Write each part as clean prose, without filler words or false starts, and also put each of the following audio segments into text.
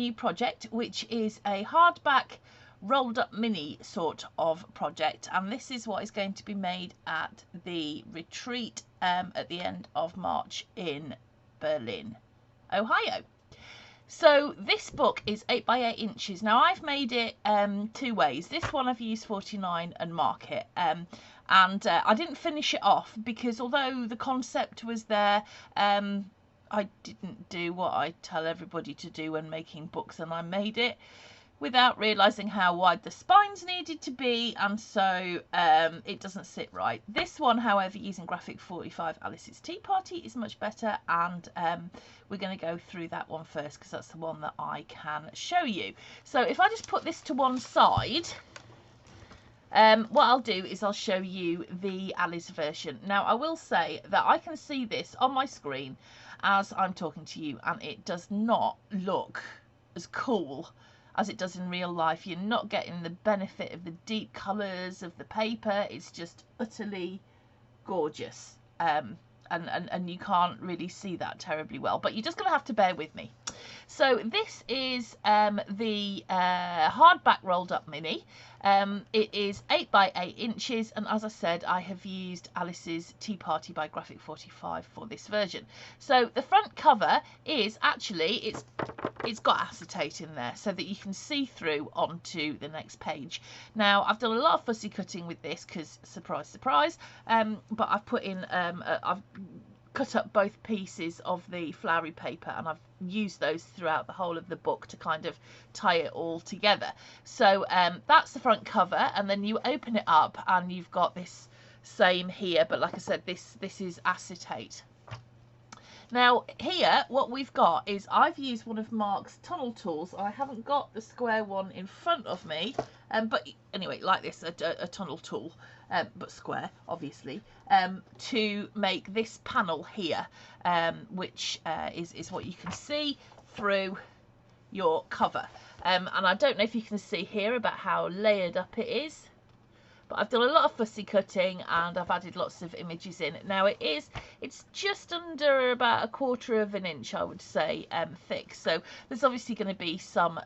new project, which is a hardback rolled up mini sort of project, and this is what is going to be made at the retreat at the end of March in Berlin, Ohio. So this book is 8 by 8 inches. Now I've made it two ways. This one I've used 49 and market, and I didn't finish it off because although the concept was there, I didn't do what I tell everybody to do when making books, and I made it without realising how wide the spines needed to be, and so it doesn't sit right. This one, however, using graphic 45 Alice's Tea Party is much better, and we're going to go through that one first because that's the one that I can show you. So if I just put this to one side, what I'll do is I'll show you the Alice version. Now I will say that I can see this on my screen as I'm talking to you, and it does not look as cool as it does in real life. You're not getting the benefit of the deep colours of the paper. It's just utterly gorgeous, and you can't really see that terribly well, but you're just going to have to bear with me. So this is the hardback rolled up mini. It is 8 by 8 inches, and as I said, I have used Alice's Tea Party by Graphic 45 for this version. So the front cover is actually, it's got acetate in there so that you can see through onto the next page. Now I've done a lot of fussy cutting with this because surprise surprise, but I've put in I've cut up both pieces of the flowery paper, and I've used those throughout the whole of the book to kind of tie it all together. So that's the front cover, and then you open it up and you've got this same here, but like I said, this is acetate. Now here what we've got is I've used one of Mark's tunnel tools. I haven't got the square one in front of me, but anyway, like this, a tunnel tool, but square obviously, to make this panel here, which is what you can see through your cover, and I don't know if you can see here about how layered up it is, but I've done a lot of fussy cutting and I've added lots of images in. Now it's just under about 1/4 of an inch, I would say, thick, so there's obviously going to be some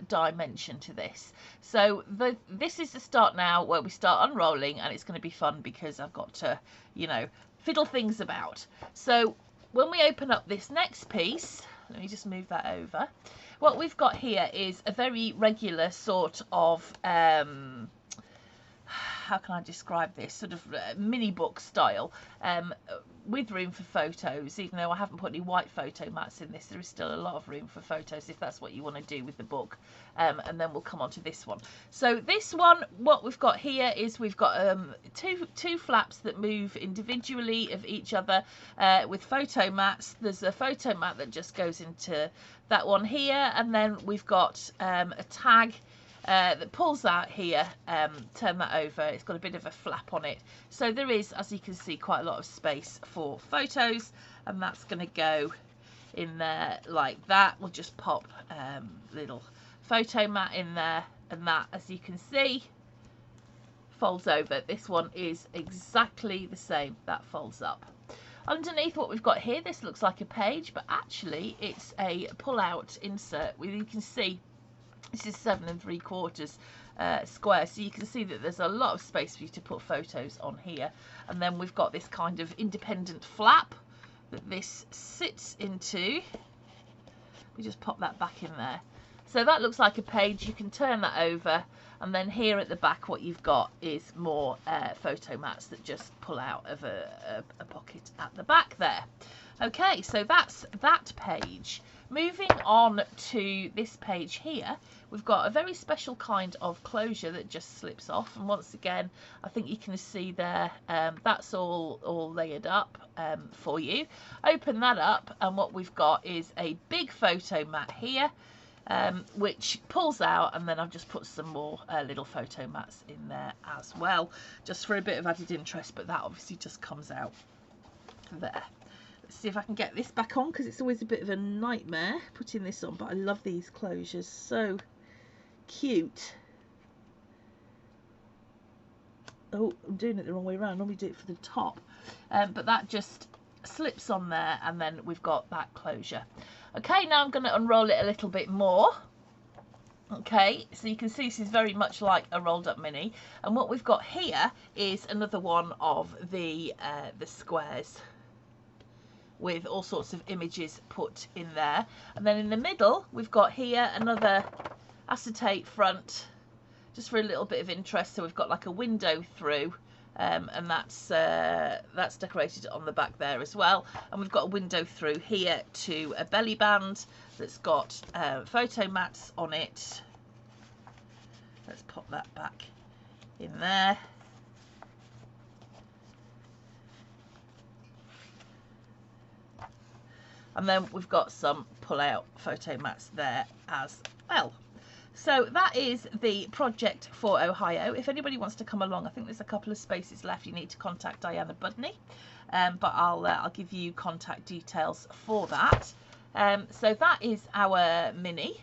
dimension to this. So this is the start now where we start unrolling, and it's going to be fun because I've got to, you know, fiddle things about. So when we open up this next piece, let me just move that over. What we've got here is a very regular sort of how can I describe this, sort of mini book style, with room for photos. Even though I haven't put any white photo mats in this, there is still a lot of room for photos if that's what you want to do with the book, and then we'll come on to this one. So this one, what we've got here is we've got two flaps that move individually of each other with photo mats. There's a photo mat that just goes into that one here, and then we've got a tag that pulls out here. Turn that over, it's got a bit of a flap on it, so there is, as you can see, quite a lot of space for photos, and that's going to go in there like that. We'll just pop little photo mat in there, and that, as you can see, folds over. This one is exactly the same, that folds up. Underneath what we've got here, this looks like a page, but actually it's a pull-out insert where you can see this is 7 3/4 square, so you can see that there's a lot of space for you to put photos on here. And then we've got this kind of independent flap that this sits into. We just pop that back in there. So that looks like a page. You can turn that over, and then here at the back what you've got is more photo mats that just pull out of a pocket at the back there. Okay, so that's that page. Moving on to this page here, we've got a very special kind of closure that just slips off, and once again I think you can see there, that's all layered up for you. Open that up, and what we've got is a big photo mat here, which pulls out, and then I've just put some more little photo mats in there as well, just for a bit of added interest, but that obviously just comes out there. See if I can get this back on, because it's always a bit of a nightmare putting this on, but I love these closures, so cute. Oh, I'm doing it the wrong way around. I normally do it for the top, but that just slips on there, and then we've got that closure. Okay, now I'm going to unroll it a little bit more, Okay, so you can see this is very much like a rolled up mini, and what we've got here is another one of the squares with all sorts of images put in there, and then in the middle we've got here another acetate front, just for a little bit of interest. So we've got like a window through, and that's decorated on the back there as well, and we've got a window through here to a belly band that's got photo mats on it. Let's pop that back in there. And then we've got some pull-out photo mats there as well. So that is the project for Ohio. If anybody wants to come along, I think there's a couple of spaces left. You need to contact Diana Budney, but I'll give you contact details for that. So that is our mini.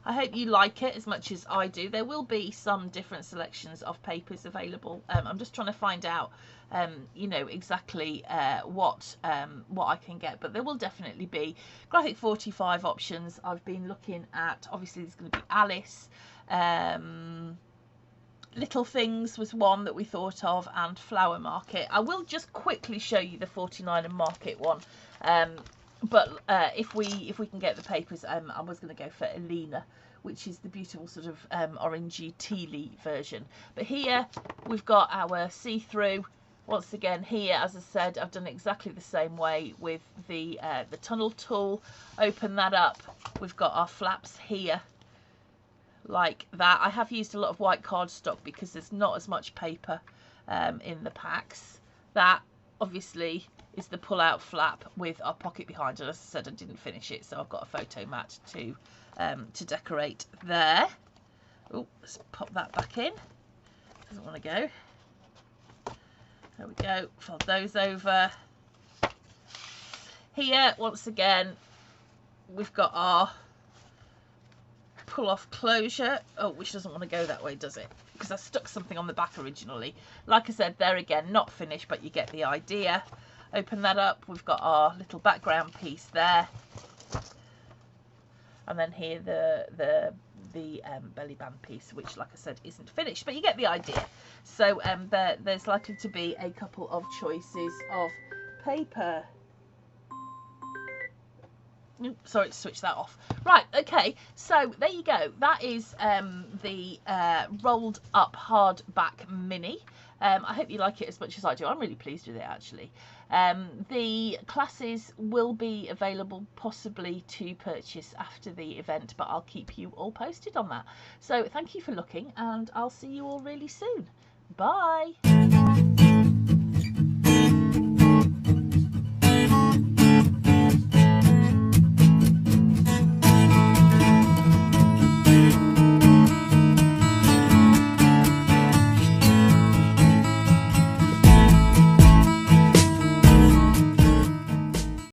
I hope you like it as much as I do. There will be some different selections of papers available. I'm just trying to find out, you know, exactly what I can get, but there will definitely be graphic 45 options. I've been looking at, obviously there's going to be Alice, Little Things was one that we thought of, and Flower Market. I will just quickly show you the 49 and Market one. But if we can get the papers, I was going to go for Elena, which is the beautiful sort of orangey tealy version. But here we've got our see-through. Once again, here, as I said, I've done exactly the same way with the tunnel tool. Open that up. We've got our flaps here, like that. I have used a lot of white cardstock because there's not as much paper in the packs. That obviously is the pull-out flap with our pocket behind it. As I said, I didn't finish it, so I've got a photo mat to decorate there. Oh, let's pop that back in. Doesn't want to go. There we go. Fold those over. Here, once again, we've got our pull-off closure. Oh, which doesn't want to go that way, does it? Because I stuck something on the back originally. Like I said, there again, not finished, but you get the idea. Open that up. We've got our little background piece there, and then here the belly band piece, which, like I said, isn't finished, but you get the idea. So there's likely to be a couple of choices of paper. Oops, sorry to switch that off. Right, okay, so there you go. That is the rolled up hardback mini. I hope you like it as much as I do. I'm really pleased with it, actually. The classes will be available possibly to purchase after the event, but I'll keep you all posted on that. So thank you for looking, and I'll see you all really soon. Bye.